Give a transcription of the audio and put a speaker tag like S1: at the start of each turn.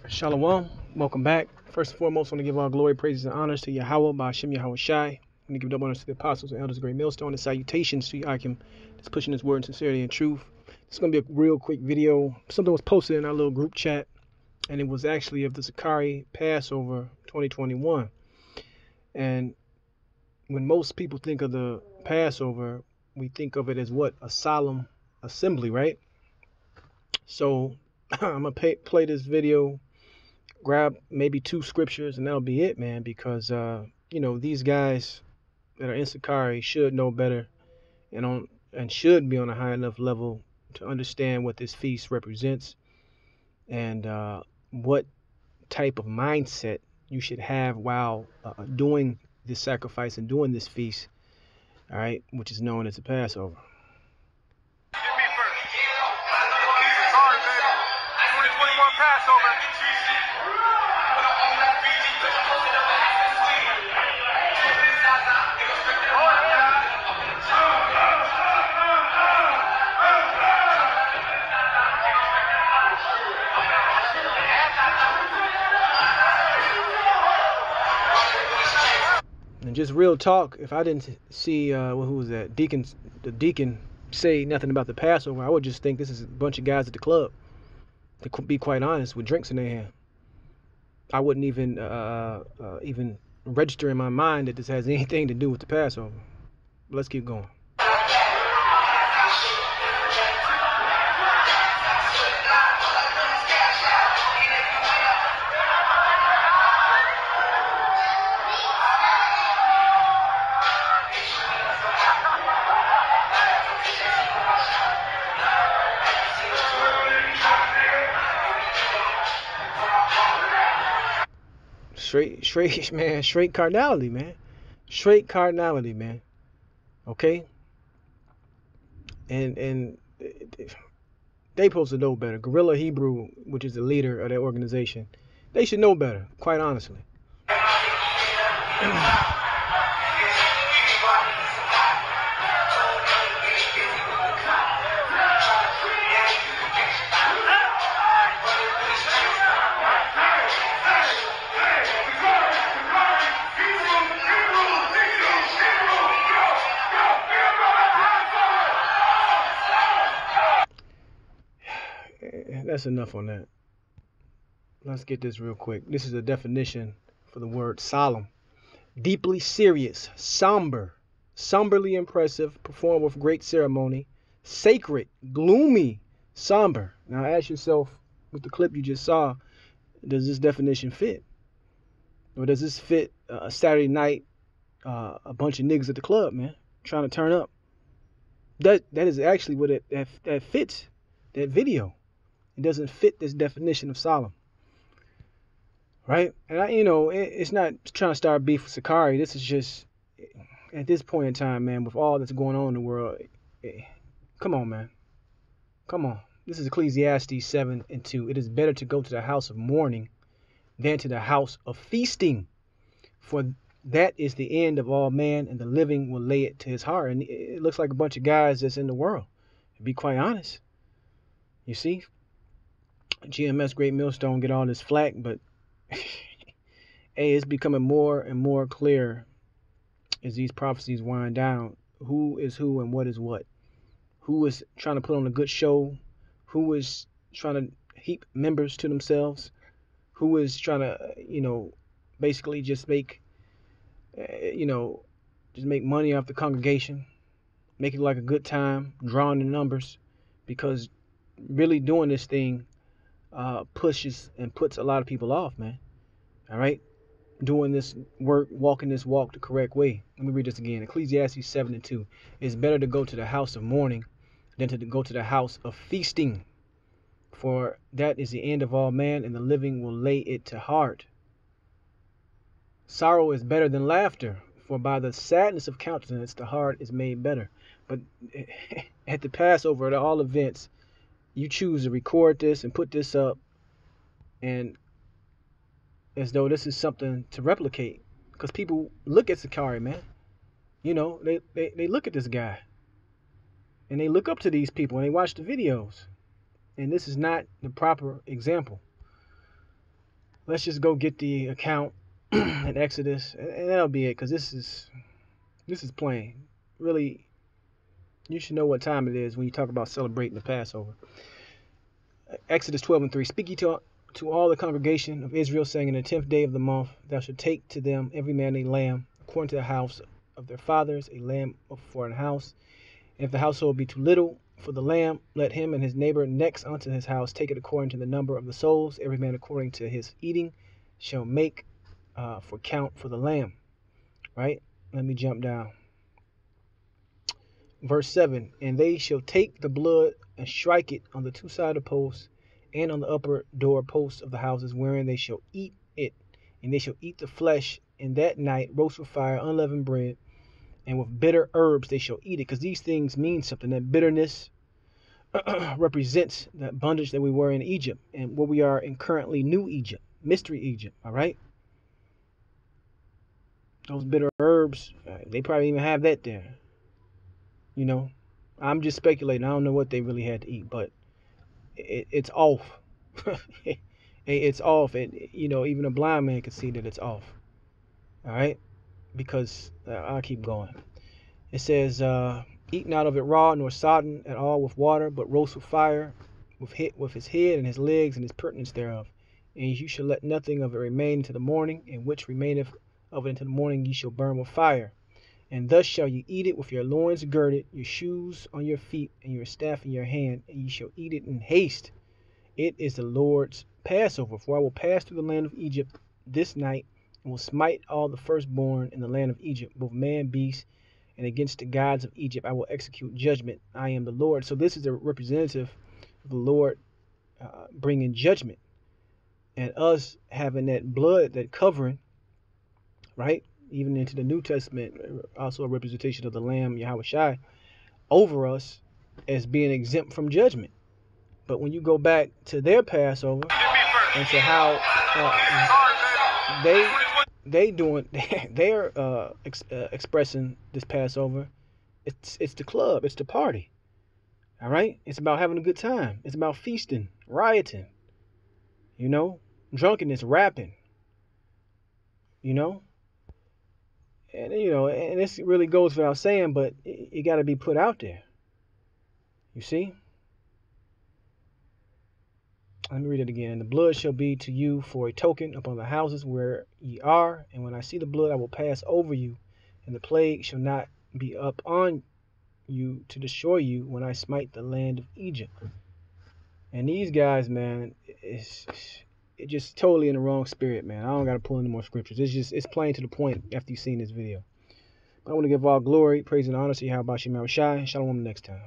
S1: Shalom, welcome back. First and foremost, I want to give all glory, praises, and honors to Yahweh, by Hashem Yahweh Shai. I want to give double honors to the apostles and elders of the great millstone, and salutations to Yakim, that's pushing his word in sincerity and truth. It's going to be a real quick video. Something was posted in our little group chat, and it was actually of the Sakari Passover 2021. And when most people think of the Passover, we think of it as what? A solemn assembly, right? So I'm going to play this video, grab maybe two scriptures, and that'll be it, man, because these guys that are in Sakari should know better and should be on a high enough level to understand what this feast represents and what type of mindset you should have while doing this sacrifice and doing this feast, all right, which is known as the Passover. And just real talk, if I didn't see who was that the deacon say nothing about the Passover, I would just think this is a bunch of guys at the club, to be quite honest, with drinks in their hand. I wouldn't even register in my mind that this has anything to do with the Passover. But let's keep going. Straight carnality, man. Straight carnality, man. Okay? And they supposed to know better. Gorilla Hebrew, which is the leader of that organization, they should know better, quite honestly. That's enough on that. Let's get this real quick. This is a definition for the word solemn. Deeply serious, somber, somberly impressive, performed with great ceremony, sacred, gloomy, somber. Now ask yourself, with the clip you just saw, does this definition fit? Or does this fit a Saturday night, a bunch of niggas at the club, man, trying to turn up? That is actually what that fits that video. It doesn't fit this definition of solemn, right? And it's not trying to start beef with Sakari. This is just, at this point in time, man, with all that's going on in the world, come on, man. Come on. This is Ecclesiastes 7:2. It is better to go to the house of mourning than to the house of feasting, for that is the end of all man, and the living will lay it to his heart. And it looks like a bunch of guys that's in the world, to be quite honest. You see? GMS Great Millstone get all this flack, but hey, it's becoming more and more clear as these prophecies wind down who is who and what is what. Who is trying to put on a good show, who is trying to heap members to themselves, who is trying to, basically just make, make money off the congregation, make it like a good time, drawing the numbers, because really doing this thing pushes and puts a lot of people off, man. All right? Doing this work, walking this walk the correct way. Let me read this again. Ecclesiastes 7:2. It's better to go to the house of mourning than to go to the house of feasting. For that is the end of all man, and the living will lay it to heart. Sorrow is better than laughter, for by the sadness of countenance the heart is made better. But at the Passover, at all events, you choose to record this and put this up, and as though this is something to replicate, because people look at Sakari, man. They look at this guy, and they look up to these people, and they watch the videos, and this is not the proper example. let's just go get the account in Exodus, and that'll be it. Because this is plain. Really, you should know what time it is when you talk about celebrating the Passover. Exodus 12:3. Speak ye to all the congregation of Israel, saying, in the 10th day of the month, thou shalt take to them every man a lamb, according to the house of their fathers, a lamb for an house. And if the household be too little for the lamb, let him and his neighbor next unto his house take it according to the number of the souls. Every man according to his eating shall make for count for the lamb. Right? Let me jump down. Verse 7. And they shall take the blood and strike it on the two sided posts and on the upper door posts of the houses wherein they shall eat it. And they shall eat the flesh, and that night roast with fire unleavened bread, and with bitter herbs they shall eat it. Because these things mean something. That bitterness represents the bondage that we were in Egypt, and where we are in currently New Egypt, Mystery Egypt. All right. Those bitter herbs, they probably even have that there. You know, I'm just speculating. I don't know what they really had to eat, but it's off. It's off. Even a blind man can see that it's off. All right, because I'll keep going. It says, eat not of it raw, nor sodden at all with water, but roast with fire, with his head and his legs and his purtenance thereof. And you shall let nothing of it remain until the morning, and which remaineth of it until the morning ye shall burn with fire. And thus shall ye eat it with your loins girded, your shoes on your feet, and your staff in your hand, and ye shall eat it in haste. It is the Lord's Passover. For I will pass through the land of Egypt this night, and will smite all the firstborn in the land of Egypt, both man, beast, and against the gods of Egypt I will execute judgment. I am the Lord. So this is a representative of the Lord bringing judgment, and us having that blood, that covering, right? Even into the New Testament, also a representation of the Lamb, Yahweh Shai, over us as being exempt from judgment. But when you go back to their Passover and to how they're expressing this Passover, it's the club, it's the party. All right, it's about having a good time. It's about feasting, rioting, drunkenness, rapping, and this really goes without saying, but it got to be put out there. You see? Let me read it again. And the blood shall be to you for a token upon the houses where ye are. And when I see the blood, I will pass over you. And the plague shall not be up on you to destroy you when I smite the land of Egypt. And these guys, man, it's just totally in the wrong spirit, man. I don't got to pull any more scriptures. It's plain to the point after you've seen this video. But I want to give all glory, praise, and honor to Yahweh Shai. Shalom next time.